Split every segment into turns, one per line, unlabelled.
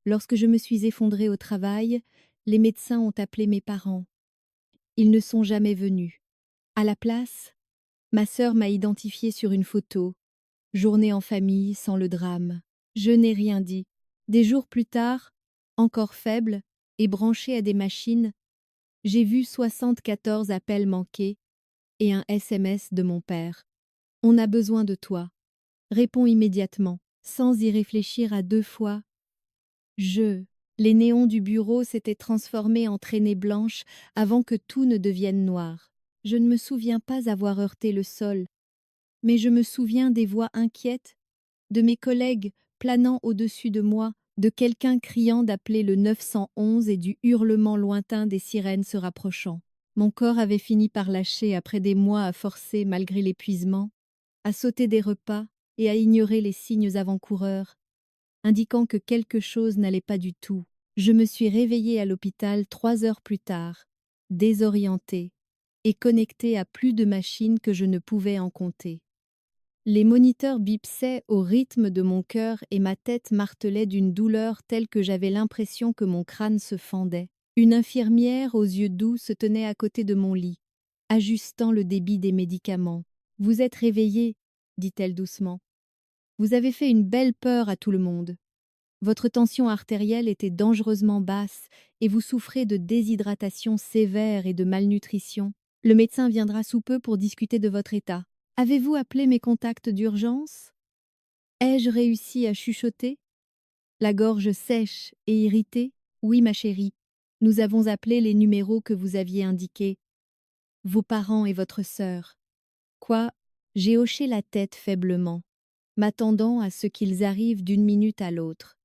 Lorsque je me suis effondrée au travail, les médecins ont appelé mes parents. Ils ne sont jamais venus. À la place, ma sœur m'a identifiée sur une photo. Journée en famille sans le drame. Je n'ai rien dit. Des jours plus tard, encore faible et branchée à des machines, j'ai vu 74 appels manqués et un SMS de mon père. On a besoin de toi. Réponds immédiatement, sans y réfléchir à deux fois. Les néons du bureau s'étaient transformés en traînées blanches avant que tout ne devienne noir. Je ne me souviens pas avoir heurté le sol, mais je me souviens des voix inquiètes, de mes collègues planant au-dessus de moi, de quelqu'un criant d'appeler le 911 et du hurlement lointain des sirènes se rapprochant. Mon corps avait fini par lâcher après des mois à forcer malgré l'épuisement, à sauter des repas et à ignorer les signes avant-coureurs, indiquant que quelque chose n'allait pas du tout. Je me suis réveillée à l'hôpital 3 heures plus tard, désorientée et connectée à plus de machines que je ne pouvais en compter. Les moniteurs bipsaient au rythme de mon cœur et ma tête martelait d'une douleur telle que j'avais l'impression que mon crâne se fendait. Une infirmière aux yeux doux se tenait à côté de mon lit, ajustant le débit des médicaments. « Vous êtes réveillée, dit-elle doucement. Vous avez fait une belle peur à tout le monde. Votre tension artérielle était dangereusement basse et vous souffrez de déshydratation sévère et de malnutrition. Le médecin viendra sous peu pour discuter de votre état. Avez-vous appelé mes contacts d'urgence? Ai-je réussi à chuchoter? La gorge sèche et irritée? Oui, ma chérie. Nous avons appelé les numéros que vous aviez indiqués. Vos parents et votre sœur. Quoi? J'ai hoché la tête faiblement, m'attendant à ce qu'ils arrivent d'une minute à l'autre.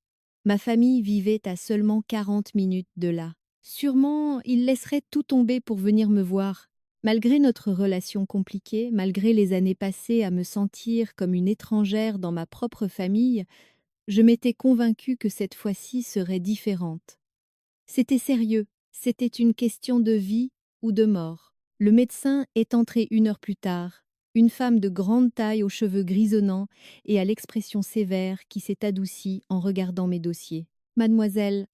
Ma famille vivait à seulement 40 minutes de là. Sûrement, ils laisseraient tout tomber pour venir me voir. Malgré notre relation compliquée, malgré les années passées à me sentir comme une étrangère dans ma propre famille, je m'étais convaincue que cette fois-ci serait différente. C'était sérieux, c'était une question de vie ou de mort. Le médecin est entré 1 heure plus tard, une femme de grande taille aux cheveux grisonnants et à l'expression sévère qui s'est adoucie en regardant mes dossiers. Mademoiselle,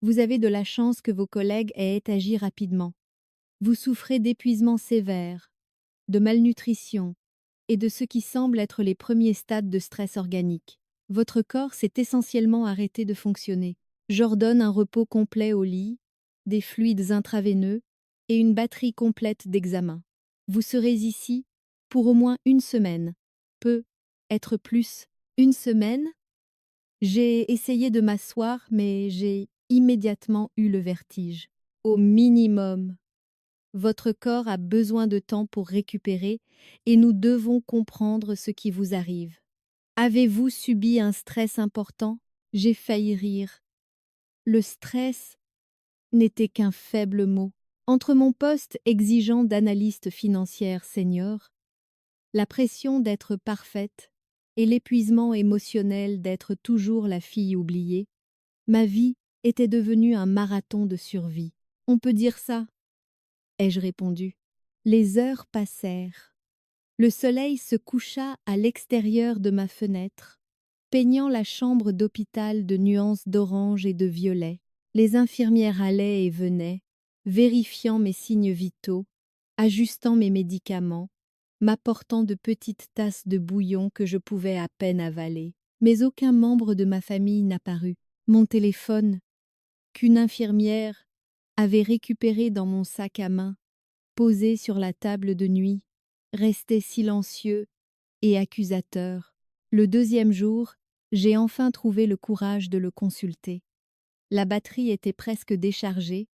vous avez de la chance que vos collègues aient agi rapidement. Vous souffrez d'épuisement sévère, de malnutrition et de ce qui semble être les premiers stades de stress organique. Votre corps s'est essentiellement arrêté de fonctionner. J'ordonne un repos complet au lit, des fluides intraveineux et une batterie complète d'examens. Vous serez ici pour au moins 1 semaine. Peut être plus. 1 semaine? J'ai essayé de m'asseoir, mais j'ai immédiatement eu le vertige. Au minimum. Votre corps a besoin de temps pour récupérer et nous devons comprendre ce qui vous arrive. Avez-vous subi un stress important? J'ai failli rire. Le stress n'était qu'un faible mot. Entre mon poste exigeant d'analyste financière senior, la pression d'être parfaite et l'épuisement émotionnel d'être toujours la fille oubliée, ma vie était devenue un marathon de survie. On peut dire ça, ai-je répondu. Les heures passèrent. Le soleil se coucha à l'extérieur de ma fenêtre, peignant la chambre d'hôpital de nuances d'orange et de violet. Les infirmières allaient et venaient, vérifiant mes signes vitaux, ajustant mes médicaments, m'apportant de petites tasses de bouillon que je pouvais à peine avaler. Mais aucun membre de ma famille n'apparut. Mon téléphone, qu'une infirmière avait récupéré dans mon sac à main, posé sur la table de nuit, restait silencieux et accusateur. Le 2e jour, j'ai enfin trouvé le courage de le consulter. La batterie était presque déchargée,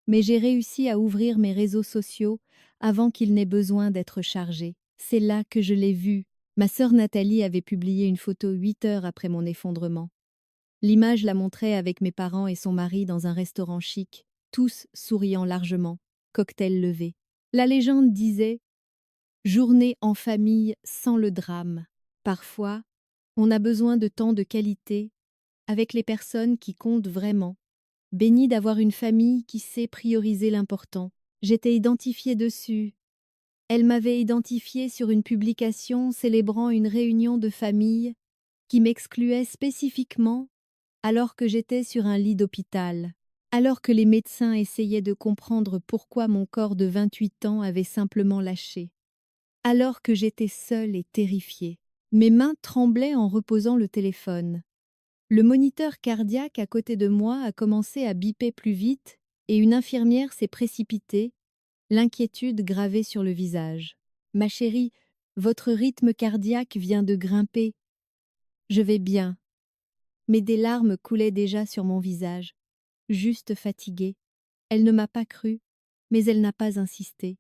mais j'ai réussi à ouvrir mes réseaux sociaux avant qu'ils n'aient besoin d'être chargés. C'est là que je l'ai vu. Ma sœur Nathalie avait publié une photo 8 heures après mon effondrement. L'image la montrait avec mes parents et son mari dans un restaurant chic, tous souriant largement, cocktail levé. La légende disait « Journée en famille sans le drame ». Parfois, on a besoin de temps de qualité avec les personnes qui comptent vraiment. Bénie d'avoir une famille qui sait prioriser l'important. J'étais identifiée dessus. Elle m'avait identifiée sur une publication célébrant une réunion de famille qui m'excluait spécifiquement alors que j'étais sur un lit d'hôpital, alors que les médecins essayaient de comprendre pourquoi mon corps de 28 ans avait simplement lâché, alors que j'étais seule et terrifiée. Mes mains tremblaient en reposant le téléphone. Le moniteur cardiaque à côté de moi a commencé à biper plus vite et une infirmière s'est précipitée, l'inquiétude gravée sur le visage. Ma chérie, votre rythme cardiaque vient de grimper. Je vais bien, mais des larmes coulaient déjà sur mon visage, juste fatiguée. Elle ne m'a pas cru, mais elle n'a pas insisté.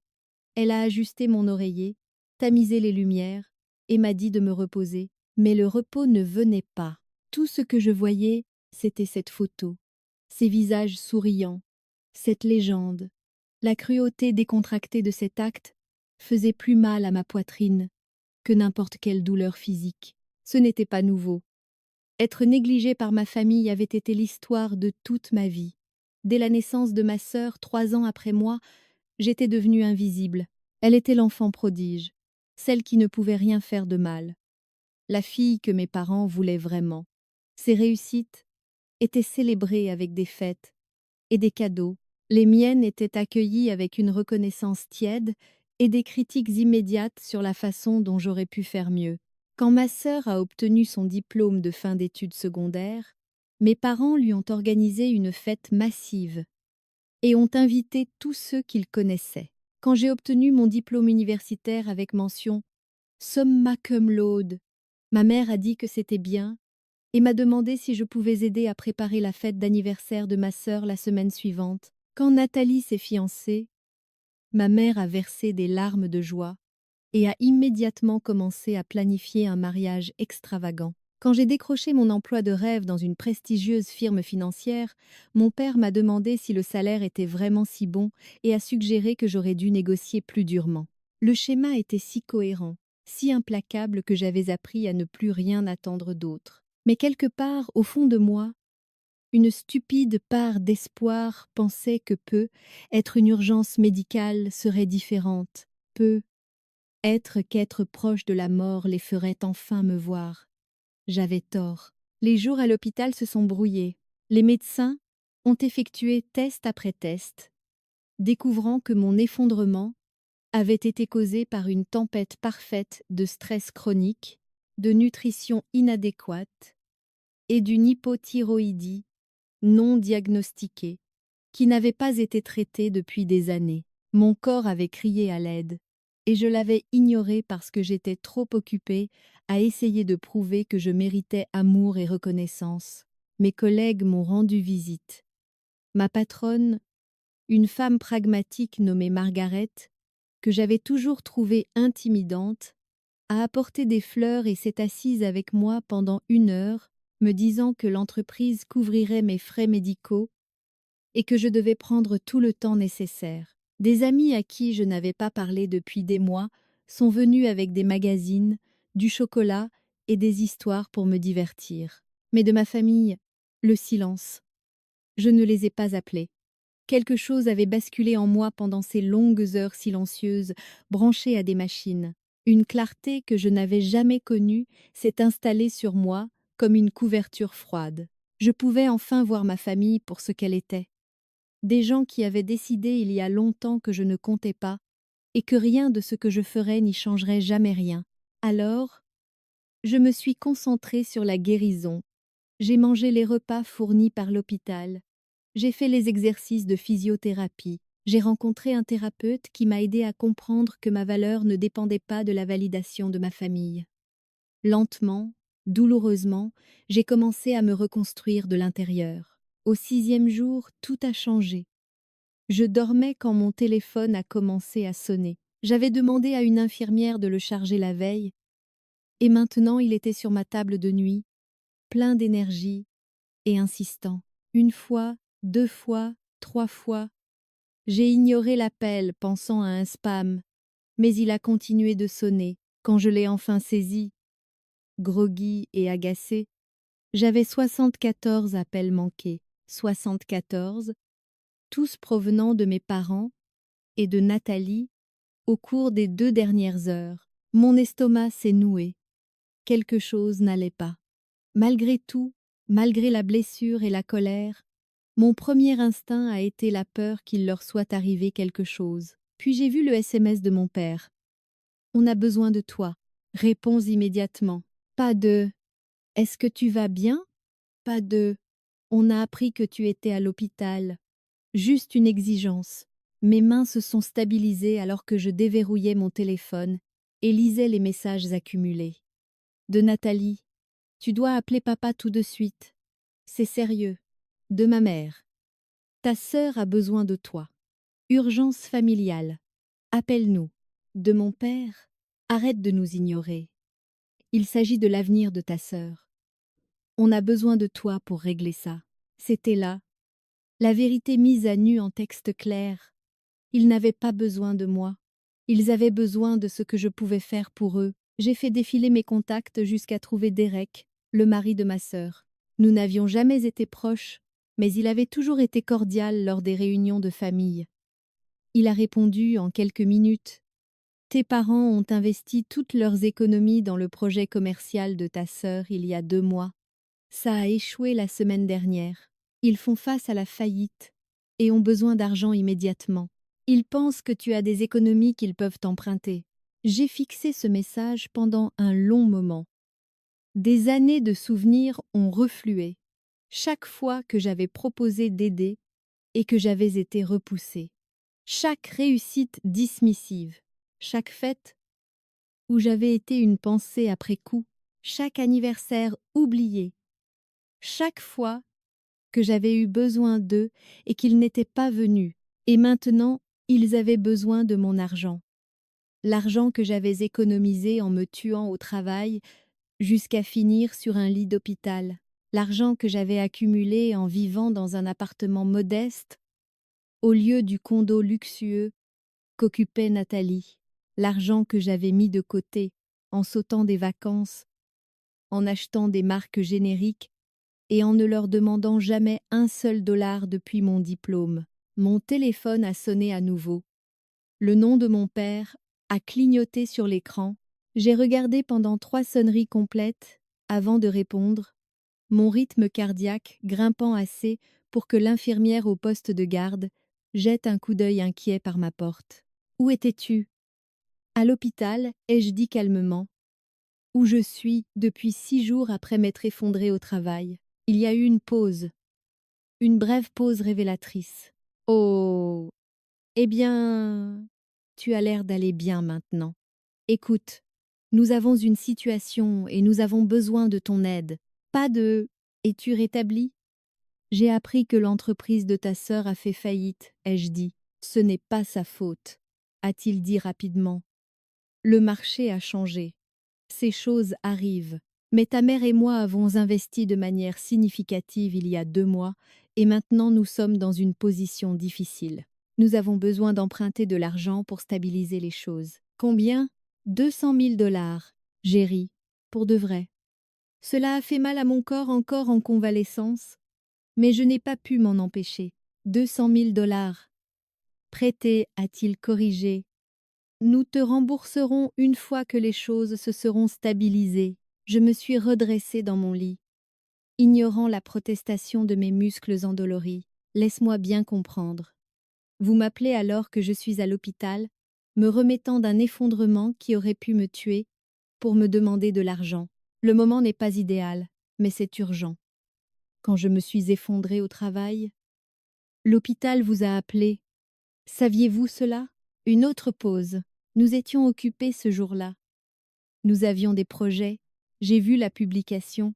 Elle a ajusté mon oreiller, tamisé les lumières, et m'a dit de me reposer. Mais le repos ne venait pas. Tout ce que je voyais, c'était cette photo, ces visages souriants, cette légende. La cruauté décontractée de cet acte faisait plus mal à ma poitrine que n'importe quelle douleur physique. Ce n'était pas nouveau. Être négligée par ma famille avait été l'histoire de toute ma vie. Dès la naissance de ma sœur, 3 ans après moi, j'étais devenue invisible. Elle était l'enfant prodige, celle qui ne pouvait rien faire de mal, la fille que mes parents voulaient vraiment. Ses réussites étaient célébrées avec des fêtes et des cadeaux. Les miennes étaient accueillies avec une reconnaissance tiède et des critiques immédiates sur la façon dont j'aurais pu faire mieux. Quand ma sœur a obtenu son diplôme de fin d'études secondaires, mes parents lui ont organisé une fête massive et ont invité tous ceux qu'ils connaissaient. Quand j'ai obtenu mon diplôme universitaire avec mention Summa cum laude, ma mère a dit que c'était bien et m'a demandé si je pouvais aider à préparer la fête d'anniversaire de ma sœur la semaine suivante. Quand Nathalie s'est fiancée, ma mère a versé des larmes de joie et a immédiatement commencé à planifier un mariage extravagant. Quand j'ai décroché mon emploi de rêve dans une prestigieuse firme financière, mon père m'a demandé si le salaire était vraiment si bon et a suggéré que j'aurais dû négocier plus durement. Le schéma était si cohérent, si implacable que j'avais appris à ne plus rien attendre d'autre. Mais quelque part, au fond de moi, une stupide part d'espoir pensait que être une urgence médicale serait différente, qu'être proche de la mort les ferait enfin me voir. J'avais tort. Les jours à l'hôpital se sont brouillés. Les médecins ont effectué test après test, découvrant que mon effondrement avait été causé par une tempête parfaite de stress chronique, de nutrition inadéquate et d'une hypothyroïdie non diagnostiquée, qui n'avait pas été traitée depuis des années. Mon corps avait crié à l'aide, et je l'avais ignoré parce que j'étais trop occupée à essayer de prouver que je méritais amour et reconnaissance. Mes collègues m'ont rendu visite. Ma patronne, une femme pragmatique nommée Margaret, que j'avais toujours trouvée intimidante, a apporté des fleurs et s'est assise avec moi pendant 1 heure, me disant que l'entreprise couvrirait mes frais médicaux et que je devais prendre tout le temps nécessaire. Des amis à qui je n'avais pas parlé depuis des mois sont venus avec des magazines, du chocolat et des histoires pour me divertir. Mais de ma famille, le silence. Je ne les ai pas appelés. Quelque chose avait basculé en moi pendant ces longues heures silencieuses, branchées à des machines. Une clarté que je n'avais jamais connue s'est installée sur moi comme une couverture froide. Je pouvais enfin voir ma famille pour ce qu'elle était. Des gens qui avaient décidé il y a longtemps que je ne comptais pas et que rien de ce que je ferais n'y changerait jamais rien. Alors, je me suis concentrée sur la guérison. J'ai mangé les repas fournis par l'hôpital. J'ai fait les exercices de physiothérapie. J'ai rencontré un thérapeute qui m'a aidé à comprendre que ma valeur ne dépendait pas de la validation de ma famille. Lentement, douloureusement, j'ai commencé à me reconstruire de l'intérieur. Au 6e jour, tout a changé. Je dormais quand mon téléphone a commencé à sonner. J'avais demandé à une infirmière de le charger la veille, et maintenant il était sur ma table de nuit, plein d'énergie et insistant. 1 fois, 2 fois, 3 fois. J'ai ignoré l'appel, pensant à un spam, mais il a continué de sonner. Quand je l'ai enfin saisi, groggy et agacé, j'avais 74 appels manqués. 74, tous provenant de mes parents et de Nathalie au cours des 2 dernières heures. Mon estomac s'est noué. Quelque chose n'allait pas. Malgré tout, Malgré la blessure et la colère, mon premier instinct a été la peur qu'il leur soit arrivé quelque chose. Puis j'ai vu le SMS de mon père. On a besoin de toi. Réponds immédiatement. Pas de est-ce que tu vas bien? Pas de on a appris que tu étais à l'hôpital. Juste une exigence. Mes mains se sont stabilisées alors que je déverrouillais mon téléphone et lisais les messages accumulés. De Nathalie. Tu dois appeler papa tout de suite. C'est sérieux. De ma mère. Ta sœur a besoin de toi. Urgence familiale. Appelle-nous. De mon père. Arrête de nous ignorer. Il s'agit de l'avenir de ta sœur. On a besoin de toi pour régler ça. C'était là. La vérité mise à nu en texte clair. Ils n'avaient pas besoin de moi. Ils avaient besoin de ce que je pouvais faire pour eux. J'ai fait défiler mes contacts jusqu'à trouver Derek, le mari de ma sœur. Nous n'avions jamais été proches, mais il avait toujours été cordial lors des réunions de famille. Il a répondu en quelques minutes. Tes parents ont investi toutes leurs économies dans le projet commercial de ta sœur il y a 2 mois. Ça a échoué la semaine dernière. Ils font face à la faillite et ont besoin d'argent immédiatement. Ils pensent que tu as des économies qu'ils peuvent emprunter. J'ai fixé ce message pendant un long moment. Des années de souvenirs ont reflué, chaque fois que j'avais proposé d'aider et que j'avais été repoussée. Chaque réussite dismissive, chaque fête où j'avais été une pensée après coup, chaque anniversaire oublié, chaque fois que j'avais eu besoin d'eux et qu'ils n'étaient pas venus, et maintenant ils avaient besoin de mon argent. L'argent que j'avais économisé en me tuant au travail jusqu'à finir sur un lit d'hôpital. L'argent que j'avais accumulé en vivant dans un appartement modeste au lieu du condo luxueux qu'occupait Nathalie. L'argent que j'avais mis de côté en sautant des vacances, en achetant des marques génériques et en ne leur demandant jamais un seul dollar depuis mon diplôme. Mon téléphone a sonné à nouveau. Le nom de mon père a clignoté sur l'écran. J'ai regardé pendant 3 sonneries complètes avant de répondre, mon rythme cardiaque grimpant assez pour que l'infirmière au poste de garde jette un coup d'œil inquiet par ma porte. « Où étais-tu » ?»« À l'hôpital, » ai-je dit calmement. « Où je suis depuis 6 jours après m'être effondrée au travail. » Il y a eu une pause. Une brève pause révélatrice. « Oh, eh bien, tu as l'air d'aller bien maintenant. Écoute, nous avons une situation et nous avons besoin de ton aide. Pas de « es-tu rétabli ?» J'ai appris que l'entreprise de ta sœur a fait faillite, ai-je dit. Ce n'est pas sa faute, a-t-il dit rapidement. Le marché a changé. Ces choses arrivent. Mais ta mère et moi avons investi de manière significative il y a 2 mois et maintenant nous sommes dans une position difficile. Nous avons besoin d'emprunter de l'argent pour stabiliser les choses. Combien? 200 000 $. J'ai ri. Pour de vrai. Cela a fait mal à mon corps encore en convalescence, mais je n'ai pas pu m'en empêcher. 200 000 $. Prêtez, a-t-il corrigé. Nous te rembourserons une fois que les choses se seront stabilisées. Je me suis redressée dans mon lit, ignorant la protestation de mes muscles endoloris. Laisse-moi bien comprendre. Vous m'appelez alors que je suis à l'hôpital, me remettant d'un effondrement qui aurait pu me tuer, pour me demander de l'argent. Le moment n'est pas idéal, mais c'est urgent. Quand je me suis effondrée au travail, l'hôpital vous a appelé. Saviez-vous cela? Une autre pause. Nous étions occupés ce jour-là. Nous avions des projets. J'ai vu la publication.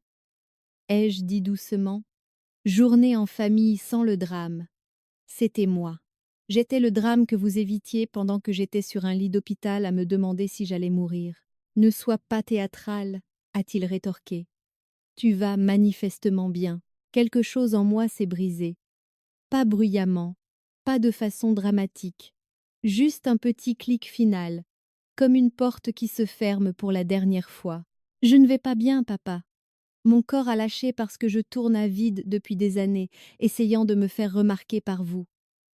Ai-je dit doucement? Journée en famille sans le drame. C'était moi. J'étais le drame que vous évitiez pendant que j'étais sur un lit d'hôpital à me demander si j'allais mourir. Ne sois pas théâtral, a-t-il rétorqué. Tu vas manifestement bien. Quelque chose en moi s'est brisé. Pas bruyamment, pas de façon dramatique. Juste un petit clic final, comme une porte qui se ferme pour la dernière fois. Je ne vais pas bien, papa. Mon corps a lâché parce que je tourne à vide depuis des années, essayant de me faire remarquer par vous.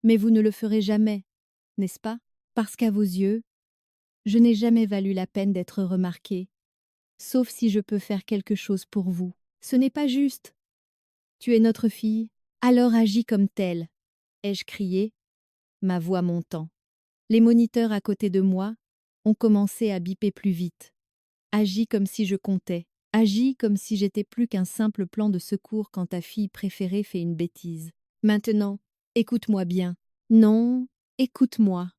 Mais vous ne le ferez jamais, n'est-ce pas? Parce qu'à vos yeux, je n'ai jamais valu la peine d'être remarquée, sauf si je peux faire quelque chose pour vous. Ce n'est pas juste. Tu es notre fille, alors agis comme telle, ai-je crié, ma voix montant. Les moniteurs à côté de moi ont commencé à biper plus vite. Agis comme si je comptais. Agis comme si j'étais plus qu'un simple plan de secours quand ta fille préférée fait une bêtise. Maintenant, écoute-moi bien. Non, écoute-moi.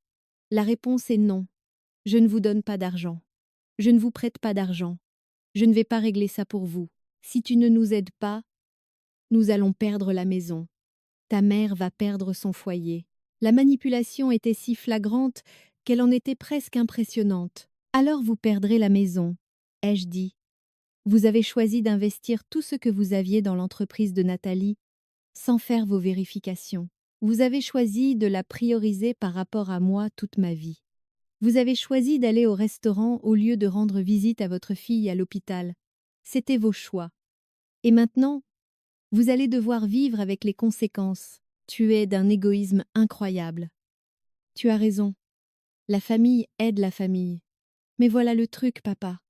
La réponse est non. Je ne vous donne pas d'argent. Je ne vous prête pas d'argent. Je ne vais pas régler ça pour vous. Si tu ne nous aides pas, nous allons perdre la maison. Ta mère va perdre son foyer. La manipulation était si flagrante qu'elle en était presque impressionnante. Alors vous perdrez la maison, ai-je dit. Vous avez choisi d'investir tout ce que vous aviez dans l'entreprise de Nathalie sans faire vos vérifications. Vous avez choisi de la prioriser par rapport à moi toute ma vie. Vous avez choisi d'aller au restaurant au lieu de rendre visite à votre fille à l'hôpital. C'était vos choix. Et maintenant, vous allez devoir vivre avec les conséquences. Tu es d'un égoïsme incroyable. Tu as raison. La famille aide la famille. Mais voilà le truc, papa.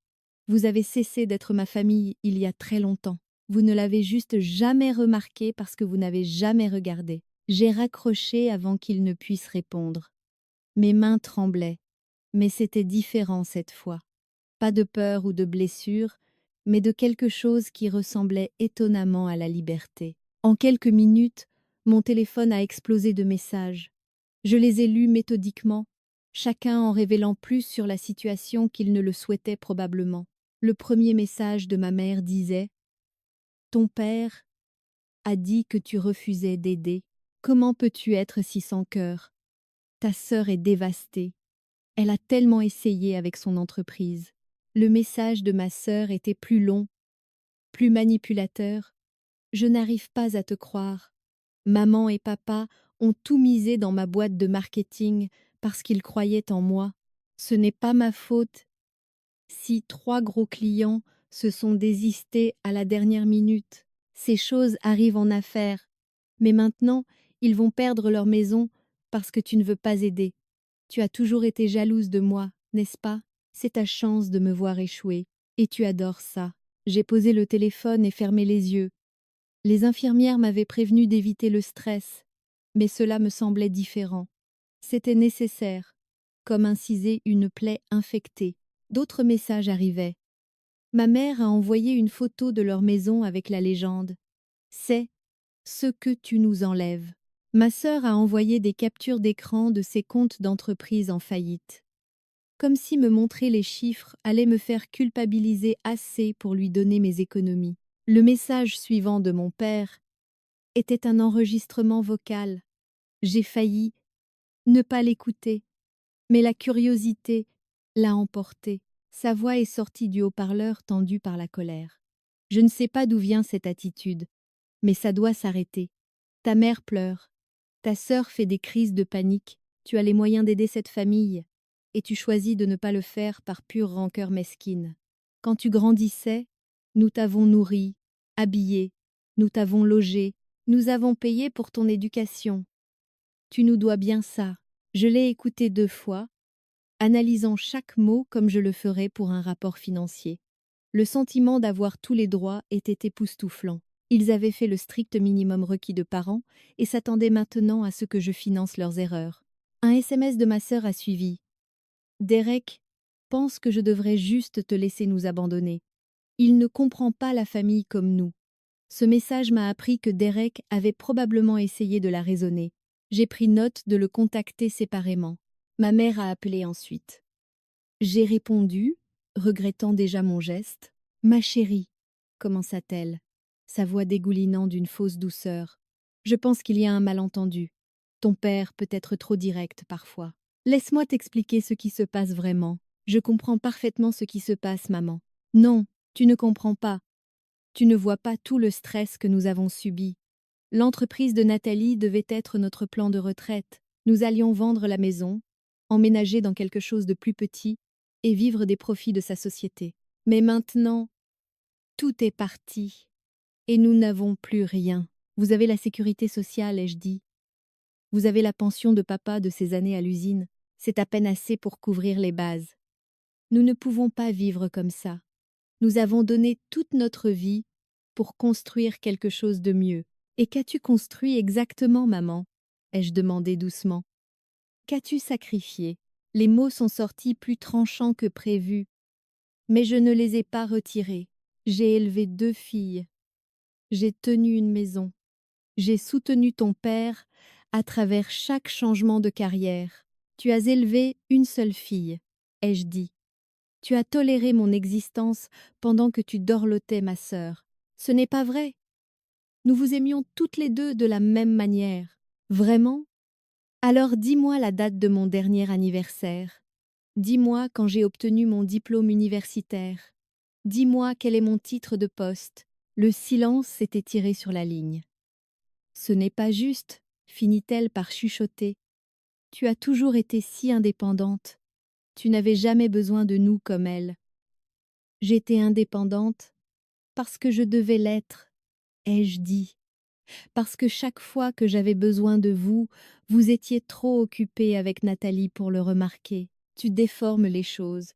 Vous avez cessé d'être ma famille il y a très longtemps. Vous ne l'avez juste jamais remarqué parce que vous n'avez jamais regardé. J'ai raccroché avant qu'il ne puisse répondre. Mes mains tremblaient, mais c'était différent cette fois. Pas de peur ou de blessure, mais de quelque chose qui ressemblait étonnamment à la liberté. En quelques minutes, mon téléphone a explosé de messages. Je les ai lus méthodiquement, chacun en révélant plus sur la situation qu'il ne le souhaitait probablement. Le premier message de ma mère disait « Ton père a dit que tu refusais d'aider. Comment peux-tu être si sans cœur? Ta sœur est dévastée. Elle a tellement essayé avec son entreprise. » Le message de ma sœur était plus long, plus manipulateur. « Je n'arrive pas à te croire. Maman et papa ont tout misé dans ma boîte de marketing parce qu'ils croyaient en moi. Ce n'est pas ma faute si 3 gros clients se sont désistés à la dernière minute. Ces choses arrivent en affaires. Mais maintenant, ils vont perdre leur maison parce que tu ne veux pas aider. Tu as toujours été jalouse de moi, n'est-ce pas? C'est ta chance de me voir échouer. Et tu adores ça. » J'ai posé le téléphone et fermé les yeux. Les infirmières m'avaient prévenu d'éviter le stress, mais cela me semblait différent. C'était nécessaire, comme inciser une plaie infectée. D'autres messages arrivaient. Ma mère a envoyé une photo de leur maison avec la légende « C'est ce que tu nous enlèves ». Ma sœur a envoyé des captures d'écran de ses comptes d'entreprise en faillite. Comme si me montrer les chiffres allait me faire culpabiliser assez pour lui donner mes économies. Le message suivant de mon père était un enregistrement vocal. J'ai failli ne pas l'écouter, mais la curiosité l'a emporté. Sa voix est sortie du haut-parleur tendu par la colère. Je ne sais pas d'où vient cette attitude, mais ça doit s'arrêter. Ta mère pleure. Ta sœur fait des crises de panique. Tu as les moyens d'aider cette famille, et tu choisis de ne pas le faire par pure rancœur mesquine. Quand tu grandissais, nous t'avons nourri, habillé, nous t'avons logé, nous avons payé pour ton éducation. Tu nous dois bien ça. Je l'ai écouté 2 fois, analysant chaque mot comme je le ferais pour un rapport financier. Le sentiment d'avoir tous les droits était époustouflant. Ils avaient fait le strict minimum requis de parents et s'attendaient maintenant à ce que je finance leurs erreurs. Un SMS de ma sœur a suivi. « Derek pense que je devrais juste te laisser nous abandonner. Il ne comprend pas la famille comme nous. » Ce message m'a appris que Derek avait probablement essayé de la raisonner. J'ai pris note de le contacter séparément. Ma mère a appelé ensuite. J'ai répondu, regrettant déjà mon geste. « Ma chérie », commença-t-elle, sa voix dégoulinant d'une fausse douceur. « Je pense qu'il y a un malentendu. Ton père peut être trop direct parfois. Laisse-moi t'expliquer ce qui se passe vraiment. Je comprends parfaitement ce qui se passe, maman. Non, tu ne comprends pas. Tu ne vois pas tout le stress que nous avons subi. L'entreprise de Nathalie devait être notre plan de retraite. Nous allions vendre la maison, emménager dans quelque chose de plus petit et vivre des profits de sa société. Mais maintenant, tout est parti et nous n'avons plus rien. Vous avez la sécurité sociale, ai-je dit. Vous avez la pension de papa de ces années à l'usine. C'est à peine assez pour couvrir les bases. Nous ne pouvons pas vivre comme ça. Nous avons donné toute notre vie pour construire quelque chose de mieux. Et qu'as-tu construit exactement, maman? Ai-je demandé doucement. Qu'as-tu sacrifié? Les mots sont sortis plus tranchants que prévu, mais je ne les ai pas retirés. J'ai élevé 2 filles. J'ai tenu une maison. J'ai soutenu ton père à travers chaque changement de carrière. Tu as élevé une seule fille, ai-je dit. Tu as toléré mon existence pendant que tu dorlotais ma sœur. Ce n'est pas vrai. Nous vous aimions toutes les deux de la même manière. Vraiment? Alors dis-moi la date de mon dernier anniversaire. Dis-moi quand j'ai obtenu mon diplôme universitaire. Dis-moi quel est mon titre de poste. Le silence s'est étiré sur la ligne. Ce n'est pas juste, finit-elle par chuchoter. Tu as toujours été si indépendante. Tu n'avais jamais besoin de nous comme elle. J'étais indépendante parce que je devais l'être, ai-je dit. Parce que chaque fois que j'avais besoin de vous, vous étiez trop occupée avec Nathalie pour le remarquer. Tu déformes les choses.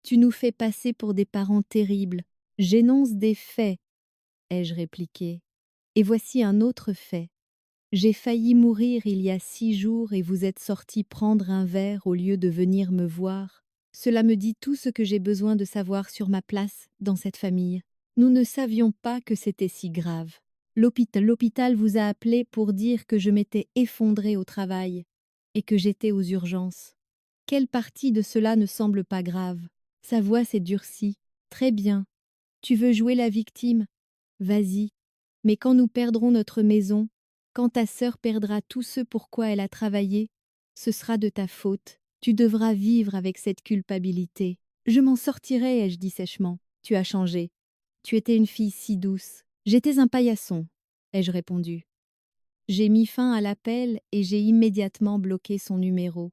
Tu nous fais passer pour des parents terribles. J'énonce des faits, ai-je répliqué. Et voici un autre fait. J'ai failli mourir il y a 6 jours et vous êtes sorti prendre un verre au lieu de venir me voir. Cela me dit tout ce que j'ai besoin de savoir sur ma place dans cette famille. Nous ne savions pas que c'était si grave. L'hôpital vous a appelé pour dire que je m'étais effondrée au travail et que j'étais aux urgences. Quelle partie de cela ne semble pas grave? Sa voix s'est durcie. Très bien. Tu veux jouer la victime? Vas-y. Mais quand nous perdrons notre maison, quand ta sœur perdra tout ce pour quoi elle a travaillé, ce sera de ta faute. Tu devras vivre avec cette culpabilité. Je m'en sortirai, ai-je dit sèchement. Tu as changé. Tu étais une fille si douce. J'étais un paillasson, ai-je répondu. J'ai mis fin à l'appel et j'ai immédiatement bloqué son numéro.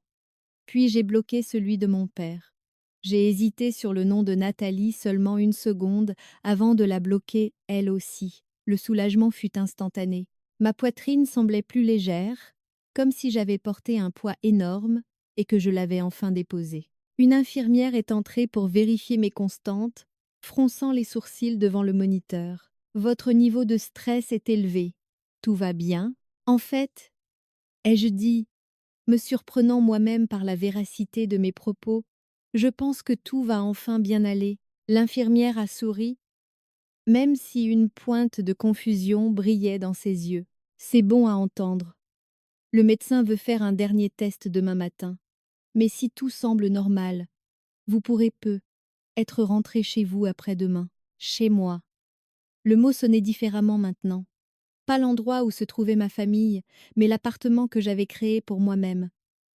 Puis j'ai bloqué celui de mon père. J'ai hésité sur le nom de Nathalie seulement 1 seconde avant de la bloquer elle aussi. Le soulagement fut instantané. Ma poitrine semblait plus légère, comme si j'avais porté un poids énorme et que je l'avais enfin déposé. Une infirmière est entrée pour vérifier mes constantes, fronçant les sourcils devant le moniteur. Votre niveau de stress est élevé. Tout va bien? En fait, ai-je dit, me surprenant moi-même par la véracité de mes propos, je pense que tout va enfin bien aller. L'infirmière a souri, même si une pointe de confusion brillait dans ses yeux. C'est bon à entendre. Le médecin veut faire un dernier test demain matin. Mais si tout semble normal, vous pourrez être rentré chez vous après-demain. Chez moi. Le mot sonnait différemment maintenant. Pas l'endroit où se trouvait ma famille, mais l'appartement que j'avais créé pour moi-même.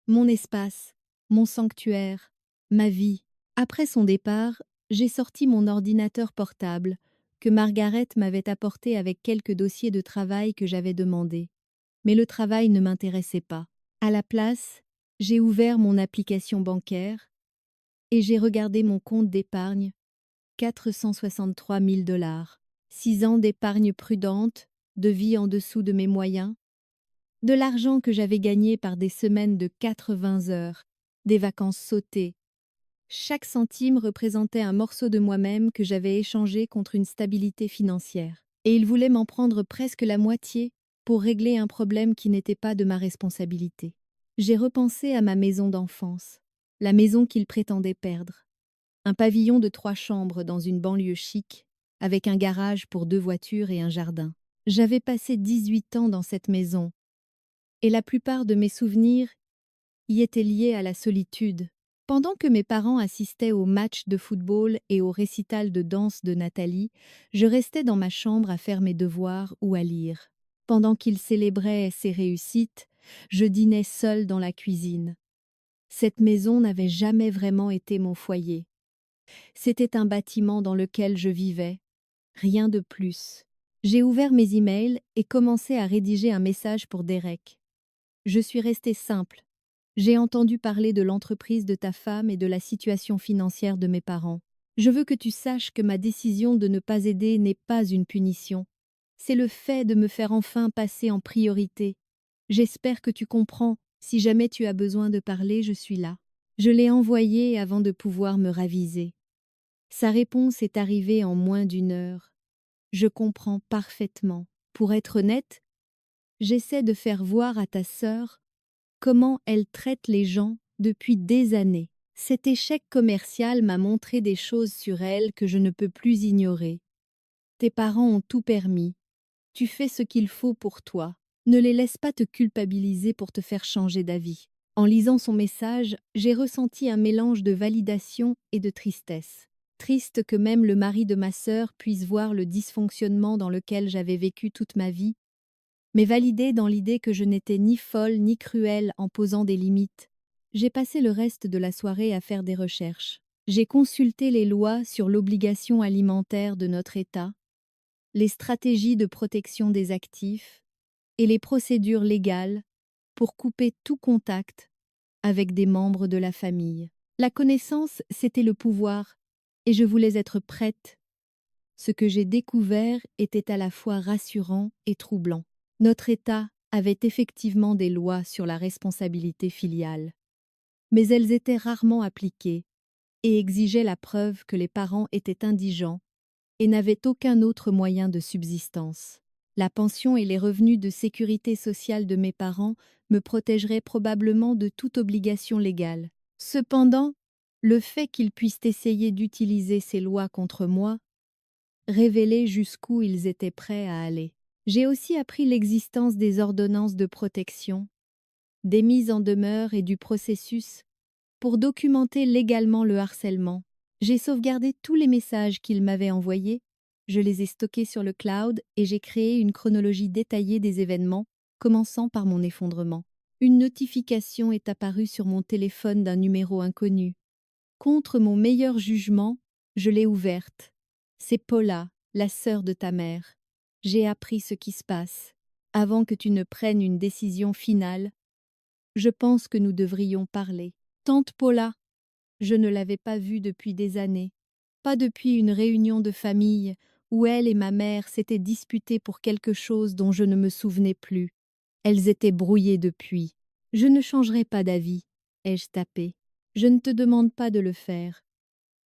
Mon espace, mon sanctuaire, ma vie. Après son départ, j'ai sorti mon ordinateur portable, que Margaret m'avait apporté avec quelques dossiers de travail que j'avais demandés. Mais le travail ne m'intéressait pas. À la place, j'ai ouvert mon application bancaire et j'ai regardé mon compte d'épargne, 463 000 $. 6 ans d'épargne prudente, de vie en dessous de mes moyens, de l'argent que j'avais gagné par des semaines de 80 heures, des vacances sautées. Chaque centime représentait un morceau de moi-même que j'avais échangé contre une stabilité financière. Et il voulait m'en prendre presque la moitié pour régler un problème qui n'était pas de ma responsabilité. J'ai repensé à ma maison d'enfance, la maison qu'il prétendait perdre. Un pavillon de 3 chambres dans une banlieue chic, avec un garage pour 2 voitures et un jardin. J'avais passé 18 ans dans cette maison, et la plupart de mes souvenirs y étaient liés à la solitude. Pendant que mes parents assistaient aux matchs de football et au récital de danse de Nathalie, je restais dans ma chambre à faire mes devoirs ou à lire. Pendant qu'ils célébraient ses réussites, je dînais seule dans la cuisine. Cette maison n'avait jamais vraiment été mon foyer. C'était un bâtiment dans lequel je vivais, rien de plus. J'ai ouvert mes emails et commencé à rédiger un message pour Derek. Je suis restée simple. J'ai entendu parler de l'entreprise de ta femme et de la situation financière de mes parents. Je veux que tu saches que ma décision de ne pas aider n'est pas une punition. C'est le fait de me faire enfin passer en priorité. J'espère que tu comprends. Si jamais tu as besoin de parler, je suis là. Je l'ai envoyé avant de pouvoir me raviser. Sa réponse est arrivée en moins d'1 heure. Je comprends parfaitement. Pour être honnête, j'essaie de faire voir à ta sœur comment elle traite les gens depuis des années. Cet échec commercial m'a montré des choses sur elle que je ne peux plus ignorer. Tes parents ont tout permis. Tu fais ce qu'il faut pour toi. Ne les laisse pas te culpabiliser pour te faire changer d'avis. En lisant son message, j'ai ressenti un mélange de validation et de tristesse. Triste que même le mari de ma sœur puisse voir le dysfonctionnement dans lequel j'avais vécu toute ma vie, mais validé dans l'idée que je n'étais ni folle ni cruelle en posant des limites. J'ai passé le reste de la soirée à faire des recherches. J'ai consulté les lois sur l'obligation alimentaire de notre État, les stratégies de protection des actifs et les procédures légales pour couper tout contact avec des membres de la famille. La connaissance, c'était le pouvoir, et je voulais être prête. Ce que j'ai découvert était à la fois rassurant et troublant. Notre État avait effectivement des lois sur la responsabilité filiale, mais elles étaient rarement appliquées et exigeaient la preuve que les parents étaient indigents et n'avaient aucun autre moyen de subsistance. La pension et les revenus de sécurité sociale de mes parents me protégeraient probablement de toute obligation légale. Cependant, le fait qu'ils puissent essayer d'utiliser ces lois contre moi révélait jusqu'où ils étaient prêts à aller. J'ai aussi appris l'existence des ordonnances de protection, des mises en demeure et du processus pour documenter légalement le harcèlement. J'ai sauvegardé tous les messages qu'ils m'avaient envoyés, je les ai stockés sur le cloud et j'ai créé une chronologie détaillée des événements, commençant par mon effondrement. Une notification est apparue sur mon téléphone d'un numéro inconnu. Contre mon meilleur jugement, je l'ai ouverte. C'est Paula, la sœur de ta mère. J'ai appris ce qui se passe. Avant que tu ne prennes une décision finale, je pense que nous devrions parler. Tante Paula, je ne l'avais pas vue depuis des années. Pas depuis une réunion de famille où elle et ma mère s'étaient disputées pour quelque chose dont je ne me souvenais plus. Elles étaient brouillées depuis. Je ne changerai pas d'avis, ai-je tapé. Je ne te demande pas de le faire.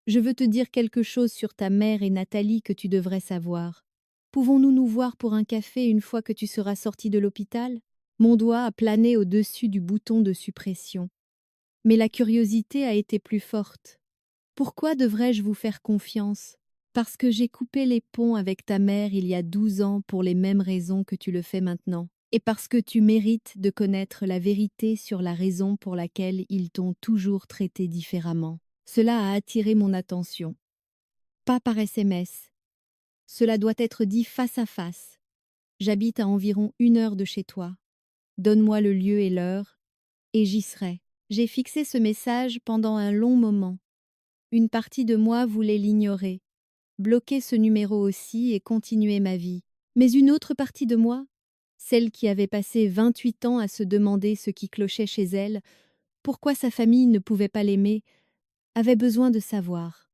Je veux te dire quelque chose sur ta mère et Nathalie que tu devrais savoir. Pouvons-nous nous voir pour un café une fois que tu seras sortie de l'hôpital? Mon doigt a plané au-dessus du bouton de suppression. Mais la curiosité a été plus forte. Pourquoi devrais-je vous faire confiance? Parce que j'ai coupé les ponts avec ta mère il y a 12 ans pour les mêmes raisons que tu le fais maintenant. Et parce que tu mérites de connaître la vérité sur la raison pour laquelle ils t'ont toujours traité différemment. Cela a attiré mon attention. Pas par SMS. Cela doit être dit face à face. J'habite à environ 1 heure de chez toi. Donne-moi le lieu et l'heure, et j'y serai. J'ai fixé ce message pendant un long moment. Une partie de moi voulait l'ignorer, bloquer ce numéro aussi et continuer ma vie. Mais une autre partie de moi, celle qui avait passé 28 ans à se demander ce qui clochait chez elle, pourquoi sa famille ne pouvait pas l'aimer, avait besoin de savoir.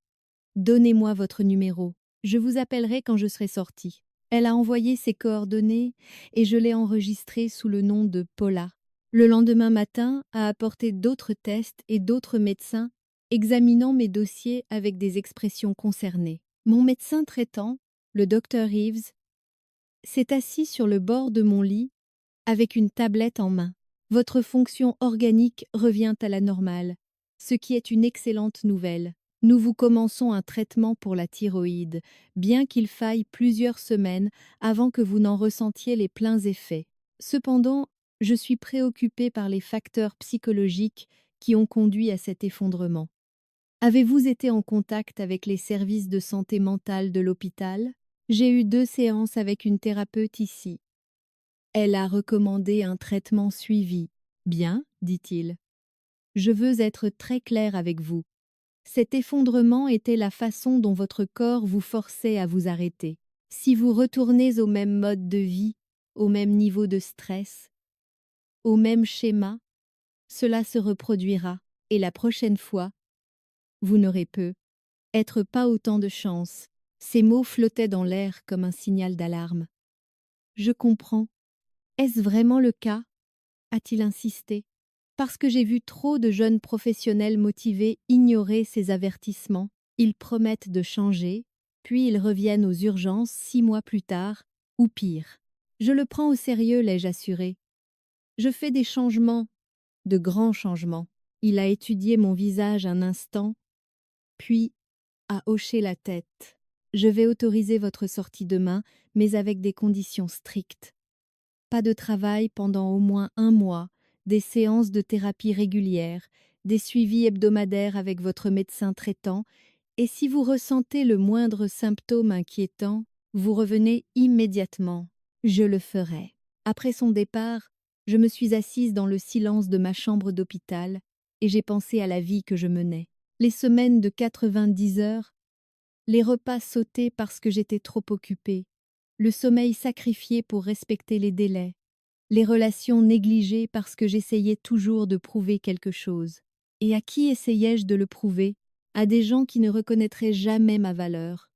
Donnez-moi votre numéro, je vous appellerai quand je serai sortie. Elle a envoyé ses coordonnées et je l'ai enregistrée sous le nom de Paula. Le lendemain matin, a apporté d'autres tests et d'autres médecins examinant mes dossiers avec des expressions concernées. Mon médecin traitant, le docteur Reeves, s'est assis sur le bord de mon lit avec une tablette en main. Votre fonction organique revient à la normale, ce qui est une excellente nouvelle. Nous vous commençons un traitement pour la thyroïde, bien qu'il faille plusieurs semaines avant que vous n'en ressentiez les pleins effets. Cependant, je suis préoccupée par les facteurs psychologiques qui ont conduit à cet effondrement. Avez-vous été en contact avec les services de santé mentale de l'hôpital? J'ai eu 2 séances avec une thérapeute ici. Elle a recommandé un traitement suivi. Bien, dit-il. Je veux être très clair avec vous. Cet effondrement était la façon dont votre corps vous forçait à vous arrêter. Si vous retournez au même mode de vie, au même niveau de stress, au même schéma, cela se reproduira, et la prochaine fois, vous n'aurez peut-être pas autant de chance. Ces mots flottaient dans l'air comme un signal d'alarme. Je comprends. Est-ce vraiment le cas? A-t-il insisté. Parce que j'ai vu trop de jeunes professionnels motivés ignorer ces avertissements. Ils promettent de changer, puis ils reviennent aux urgences 6 mois plus tard, ou pire. Je le prends au sérieux, l'ai-je assuré. Je fais des changements, de grands changements. Il a étudié mon visage un instant, puis a hoché la tête. Je vais autoriser votre sortie demain, mais avec des conditions strictes. Pas de travail pendant au moins 1 mois, des séances de thérapie régulières, des suivis hebdomadaires avec votre médecin traitant, et si vous ressentez le moindre symptôme inquiétant, vous revenez immédiatement. Je le ferai. Après son départ, je me suis assise dans le silence de ma chambre d'hôpital et j'ai pensé à la vie que je menais. Les semaines de 90 heures, les repas sautés parce que j'étais trop occupée, le sommeil sacrifié pour respecter les délais, les relations négligées parce que j'essayais toujours de prouver quelque chose. Et à qui essayais-je de le prouver? À des gens qui ne reconnaîtraient jamais ma valeur.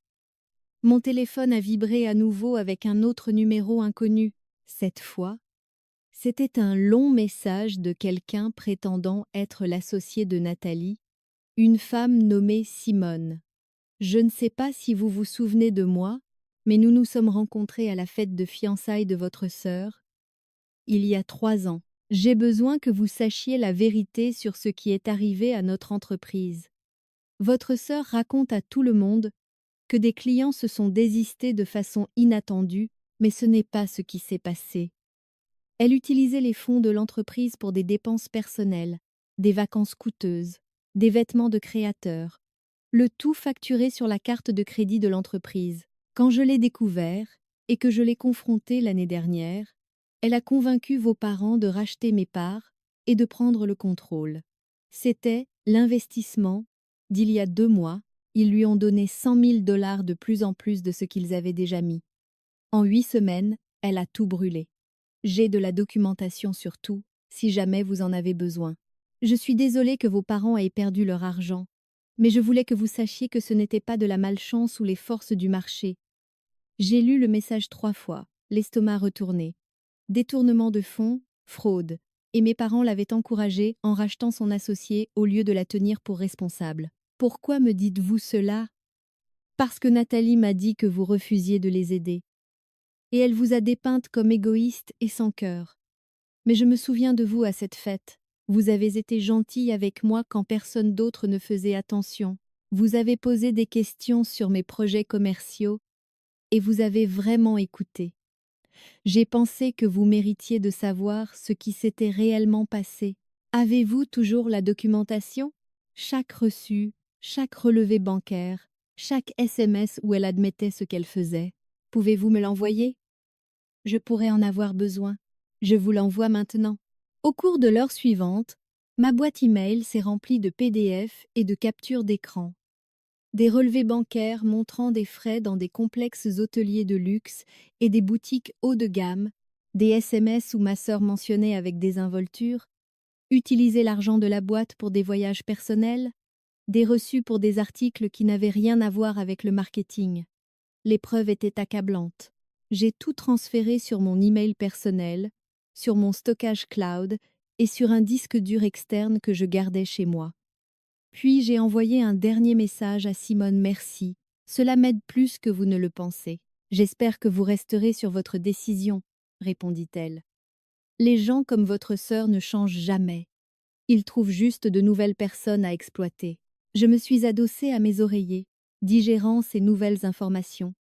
Mon téléphone a vibré à nouveau avec un autre numéro inconnu. Cette fois, c'était un long message de quelqu'un prétendant être l'associé de Nathalie, une femme nommée Simone. Je ne sais pas si vous vous souvenez de moi, mais nous nous sommes rencontrés à la fête de fiançailles de votre sœur, il y a 3 ans. J'ai besoin que vous sachiez la vérité sur ce qui est arrivé à notre entreprise. Votre sœur raconte à tout le monde que des clients se sont désistés de façon inattendue, mais ce n'est pas ce qui s'est passé. Elle utilisait les fonds de l'entreprise pour des dépenses personnelles, des vacances coûteuses, des vêtements de créateurs, le tout facturé sur la carte de crédit de l'entreprise. Quand je l'ai découvert et que je l'ai confrontée l'année dernière, elle a convaincu vos parents de racheter mes parts et de prendre le contrôle. C'était l'investissement d'il y a 2 mois. Ils lui ont donné 100 000 $ de plus en plus de ce qu'ils avaient déjà mis. En 8 semaines, elle a tout brûlé. J'ai de la documentation sur tout, si jamais vous en avez besoin. Je suis désolée que vos parents aient perdu leur argent, mais je voulais que vous sachiez que ce n'était pas de la malchance ou les forces du marché. J'ai lu le message 3 fois, l'estomac retourné. Détournement de fonds, fraude. Et mes parents l'avaient encouragée en rachetant son associé au lieu de la tenir pour responsable. Pourquoi me dites-vous cela? Parce que Nathalie m'a dit que vous refusiez de les aider. Et elle vous a dépeinte comme égoïste et sans cœur. Mais je me souviens de vous à cette fête. Vous avez été gentille avec moi quand personne d'autre ne faisait attention. Vous avez posé des questions sur mes projets commerciaux et vous avez vraiment écouté. J'ai pensé que vous méritiez de savoir ce qui s'était réellement passé. Avez-vous toujours la documentation? Chaque reçu, chaque relevé bancaire, chaque SMS où elle admettait ce qu'elle faisait. Pouvez-vous me l'envoyer? Je pourrais en avoir besoin. Je vous l'envoie maintenant. Au cours de l'heure suivante, ma boîte email s'est remplie de PDF et de captures d'écran. Des relevés bancaires montrant des frais dans des complexes hôteliers de luxe et des boutiques haut de gamme, des SMS où ma sœur mentionnait avec désinvolture utiliser l'argent de la boîte pour des voyages personnels, des reçus pour des articles qui n'avaient rien à voir avec le marketing. Les preuves étaient accablantes. J'ai tout transféré sur mon email personnel, sur mon stockage cloud et sur un disque dur externe que je gardais chez moi. Puis j'ai envoyé un dernier message à Simone merci. Cela m'aide plus que vous ne le pensez. J'espère que vous resterez sur votre décision, répondit-elle. Les gens comme votre sœur ne changent jamais. Ils trouvent juste de nouvelles personnes à exploiter. Je me suis adossée à mes oreillers, digérant ces nouvelles informations.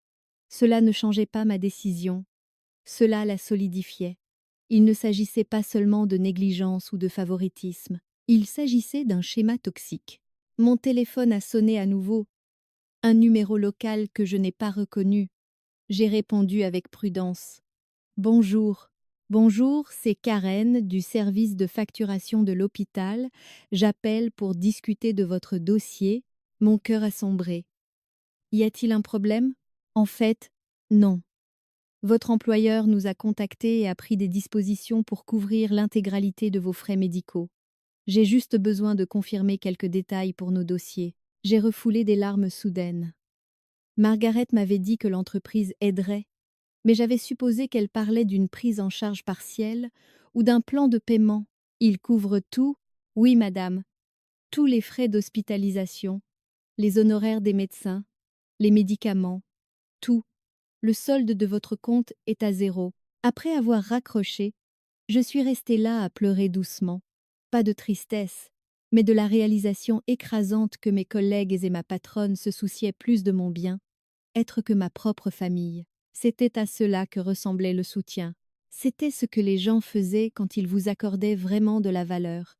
Cela ne changeait pas ma décision. Cela la solidifiait. Il ne s'agissait pas seulement de négligence ou de favoritisme. Il s'agissait d'un schéma toxique. Mon téléphone a sonné à nouveau. Un numéro local que je n'ai pas reconnu. J'ai répondu avec prudence. Bonjour. Bonjour, c'est Karen du service de facturation de l'hôpital. J'appelle pour discuter de votre dossier. Mon cœur a sombré. Y a-t-il un problème? En fait, non. Votre employeur nous a contactés et a pris des dispositions pour couvrir l'intégralité de vos frais médicaux. J'ai juste besoin de confirmer quelques détails pour nos dossiers. J'ai refoulé des larmes soudaines. Margaret m'avait dit que l'entreprise aiderait, mais j'avais supposé qu'elle parlait d'une prise en charge partielle ou d'un plan de paiement. Il couvre tout? Oui, madame. Tous les frais d'hospitalisation, les honoraires des médecins, les médicaments, tout. Le solde de votre compte est à 0. Après avoir raccroché, je suis restée là à pleurer doucement. Pas de tristesse, mais de la réalisation écrasante que mes collègues et ma patronne se souciaient plus de mon bien, être que ma propre famille. C'était à cela que ressemblait le soutien. C'était ce que les gens faisaient quand ils vous accordaient vraiment de la valeur.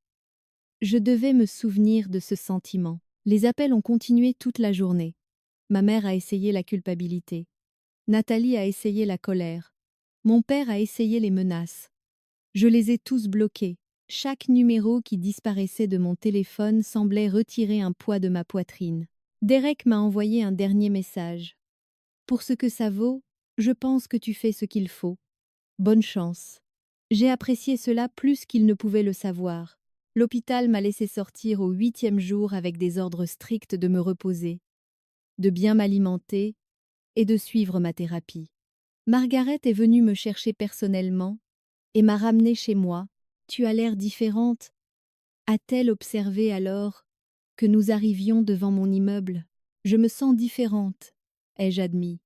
Je devais me souvenir de ce sentiment. Les appels ont continué toute la journée. Ma mère a essayé la culpabilité. Nathalie a essayé la colère. Mon père a essayé les menaces. Je les ai tous bloqués. Chaque numéro qui disparaissait de mon téléphone semblait retirer un poids de ma poitrine. Derek m'a envoyé un dernier message. Pour ce que ça vaut, je pense que tu fais ce qu'il faut. Bonne chance. J'ai apprécié cela plus qu'il ne pouvait le savoir. L'hôpital m'a laissé sortir au 8e jour avec des ordres stricts de me reposer, de bien m'alimenter et de suivre ma thérapie. Margaret est venue me chercher personnellement et m'a ramenée chez moi. Tu as l'air différente, a-t-elle observé alors que nous arrivions devant mon immeuble. Je me sens différente, ai-je admis.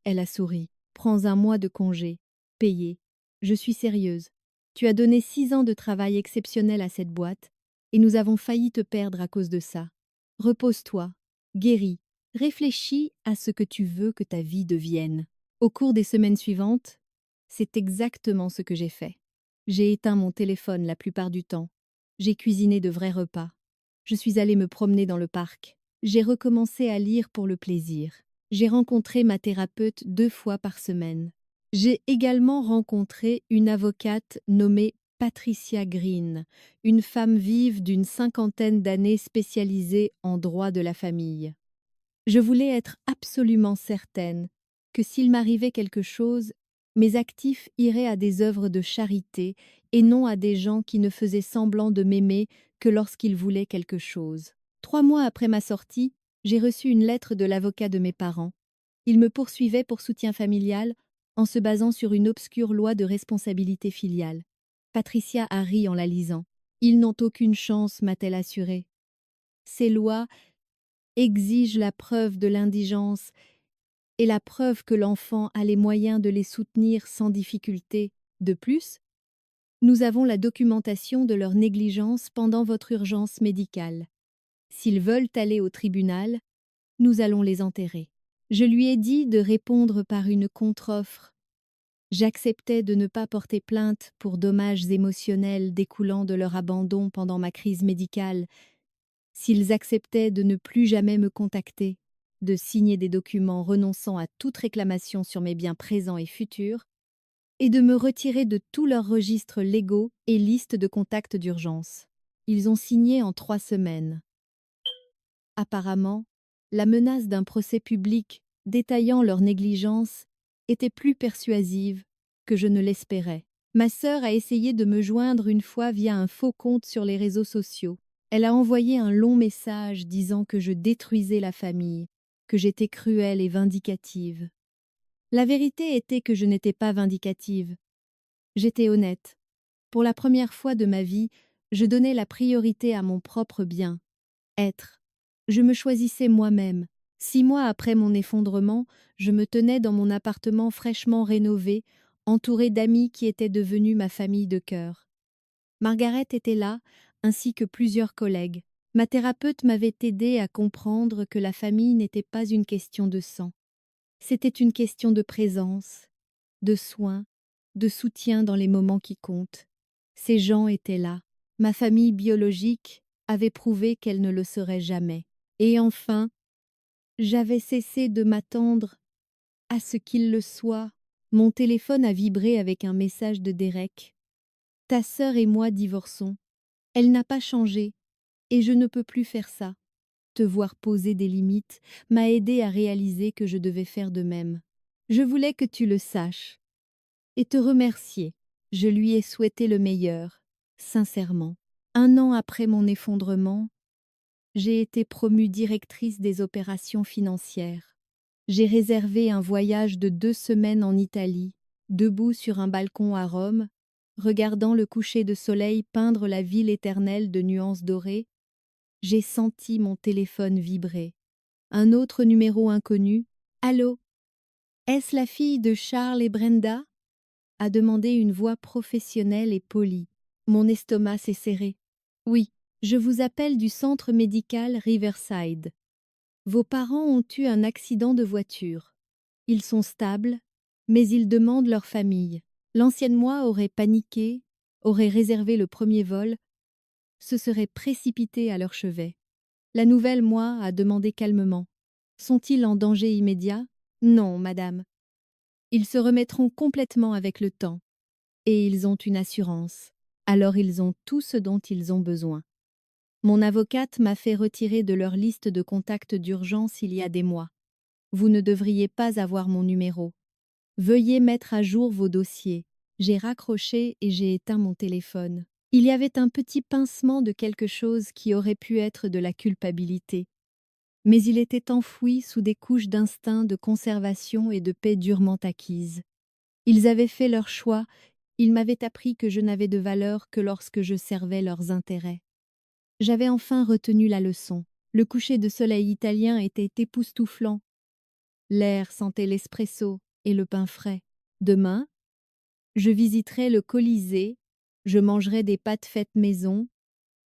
Elle a souri. Prends un mois de congé, payé. Je suis sérieuse. Tu as donné 6 ans de travail exceptionnel à cette boîte, et nous avons failli te perdre à cause de ça. Repose-toi, guéris, réfléchis à ce que tu veux que ta vie devienne. Au cours des semaines suivantes, c'est exactement ce que j'ai fait. J'ai éteint mon téléphone la plupart du temps. J'ai cuisiné de vrais repas. Je suis allée me promener dans le parc. J'ai recommencé à lire pour le plaisir. J'ai rencontré ma thérapeute 2 fois par semaine. J'ai également rencontré une avocate nommée Patricia Green, une femme vive d'une 50aine d'années spécialisée en droit de la famille. Je voulais être absolument certaine que s'il m'arrivait quelque chose, mes actifs iraient à des œuvres de charité et non à des gens qui ne faisaient semblant de m'aimer que lorsqu'ils voulaient quelque chose. 3 mois après ma sortie, j'ai reçu une lettre de l'avocat de mes parents. Il me poursuivait pour soutien familial en se basant sur une obscure loi de responsabilité filiale. Patricia a ri en la lisant. Ils n'ont aucune chance, m'a-t-elle assuré. Ces lois exigent la preuve de l'indigence et la preuve que l'enfant a les moyens de les soutenir sans difficulté. De plus, nous avons la documentation de leur négligence pendant votre urgence médicale. S'ils veulent aller au tribunal, nous allons les enterrer. Je lui ai dit de répondre par une contre-offre. J'acceptais de ne pas porter plainte pour dommages émotionnels découlant de leur abandon pendant ma crise médicale, s'ils acceptaient de ne plus jamais me contacter, de signer des documents renonçant à toute réclamation sur mes biens présents et futurs, et de me retirer de tous leurs registres légaux et listes de contacts d'urgence. Ils ont signé en 3 semaines. Apparemment, la menace d'un procès public détaillant leur négligence était plus persuasive que je ne l'espérais. Ma sœur a essayé de me joindre une fois via un faux compte sur les réseaux sociaux. Elle a envoyé un long message disant que je détruisais la famille, que j'étais cruelle et vindicative. La vérité était que je n'étais pas vindicative. J'étais honnête. Pour la première fois de ma vie, je donnais la priorité à mon propre bien, être. Je me choisissais moi-même. 6 mois après mon effondrement, je me tenais dans mon appartement fraîchement rénové, entourée d'amis qui étaient devenus ma famille de cœur. Margaret était là, ainsi que plusieurs collègues. Ma thérapeute m'avait aidée à comprendre que la famille n'était pas une question de sang. C'était une question de présence, de soins, de soutien dans les moments qui comptent. Ces gens étaient là. Ma famille biologique avait prouvé qu'elle ne le serait jamais. Et enfin, j'avais cessé de m'attendre à ce qu'il le soit. Mon téléphone a vibré avec un message de Derek. Ta sœur et moi divorçons. Elle n'a pas changé, et je ne peux plus faire ça. Te voir poser des limites m'a aidé à réaliser que je devais faire de même. Je voulais que tu le saches et te remercier. Je lui ai souhaité le meilleur, sincèrement. 1 an après mon effondrement, j'ai été promue directrice des opérations financières. J'ai réservé un voyage de 2 semaines en Italie, debout sur un balcon à Rome, regardant le coucher de soleil peindre la ville éternelle de nuances dorées. J'ai senti mon téléphone vibrer. Un autre numéro inconnu. Allô? Est-ce la fille de Charles et Brenda? A demandé une voix professionnelle et polie. Mon estomac s'est serré. Oui, je vous appelle du centre médical Riverside. Vos parents ont eu un accident de voiture. Ils sont stables, mais ils demandent leur famille. L'ancienne moi aurait paniqué, aurait réservé le premier vol, se serait précipitée à leur chevet. La nouvelle moi a demandé calmement. Sont-ils en danger immédiat? Non, madame. Ils se remettront complètement avec le temps. Et ils ont une assurance. Alors ils ont tout ce dont ils ont besoin. Mon avocate m'a fait retirer de leur liste de contacts d'urgence il y a des mois. Vous ne devriez pas avoir mon numéro. Veuillez mettre à jour vos dossiers. J'ai raccroché et j'ai éteint mon téléphone. Il y avait un petit pincement de quelque chose qui aurait pu être de la culpabilité. Mais il était enfoui sous des couches d'instinct de conservation et de paix durement acquises. Ils avaient fait leur choix, ils m'avaient appris que je n'avais de valeur que lorsque je servais leurs intérêts. J'avais enfin retenu la leçon. Le coucher de soleil italien était époustouflant. L'air sentait l'espresso et le pain frais. Demain, je visiterai le Colisée, je mangerai des pâtes faites maison,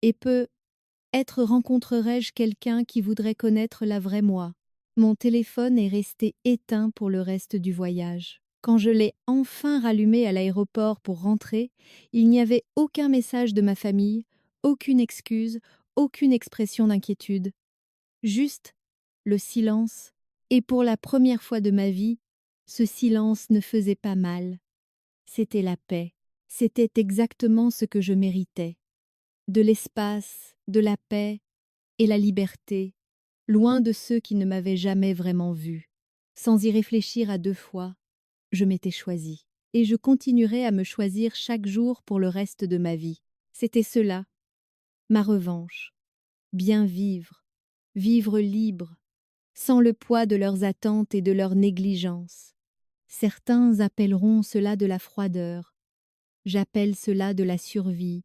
et peut-être rencontrerai-je quelqu'un qui voudrait connaître la vraie moi. Mon téléphone est resté éteint pour le reste du voyage. Quand je l'ai enfin rallumé à l'aéroport pour rentrer, il n'y avait aucun message de ma famille, aucune excuse, aucune expression d'inquiétude. Juste le silence, et pour la première fois de ma vie, ce silence ne faisait pas mal. C'était la paix, c'était exactement ce que je méritais. De l'espace, de la paix et la liberté, loin de ceux qui ne m'avaient jamais vraiment vue. Sans y réfléchir à deux fois, je m'étais choisie. Et je continuerai à me choisir chaque jour pour le reste de ma vie. C'était cela, ma revanche. Bien vivre, vivre libre, sans le poids de leurs attentes et de leur négligence. Certains appelleront cela de la froideur. J'appelle cela de la survie.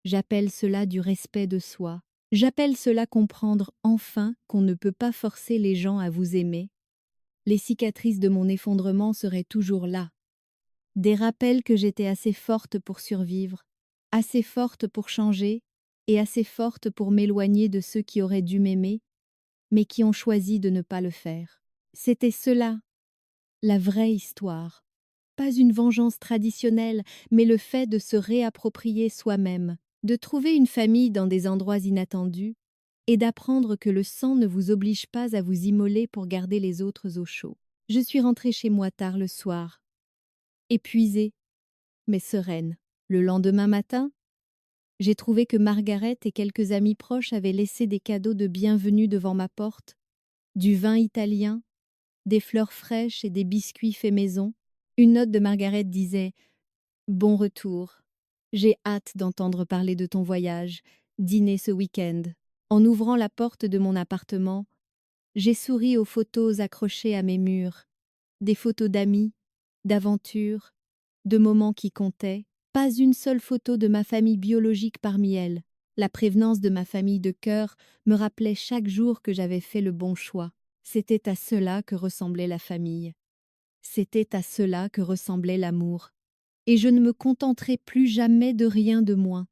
J'appelle cela du respect de soi. J'appelle cela comprendre enfin qu'on ne peut pas forcer les gens à vous aimer. Les cicatrices de mon effondrement seraient toujours là. Des rappels que j'étais assez forte pour survivre, assez forte pour changer et assez forte pour m'éloigner de ceux qui auraient dû m'aimer, mais qui ont choisi de ne pas le faire. C'était cela, la vraie histoire. Pas une vengeance traditionnelle, mais le fait de se réapproprier soi-même, de trouver une famille dans des endroits inattendus et d'apprendre que le sang ne vous oblige pas à vous immoler pour garder les autres au chaud. Je suis rentrée chez moi tard le soir, épuisée, mais sereine. Le lendemain matin, j'ai trouvé que Margaret et quelques amis proches avaient laissé des cadeaux de bienvenue devant ma porte, du vin italien, des fleurs fraîches et des biscuits faits maison. Une note de Margaret disait « Bon retour. J'ai hâte d'entendre parler de ton voyage, dîner ce week-end. » En ouvrant la porte de mon appartement, j'ai souri aux photos accrochées à mes murs, des photos d'amis, d'aventures, de moments qui comptaient. Pas une seule photo de ma famille biologique parmi elles. La prévenance de ma famille de cœur me rappelait chaque jour que j'avais fait le bon choix. C'était à cela que ressemblait la famille. C'était à cela que ressemblait l'amour. Et je ne me contenterai plus jamais de rien de moins.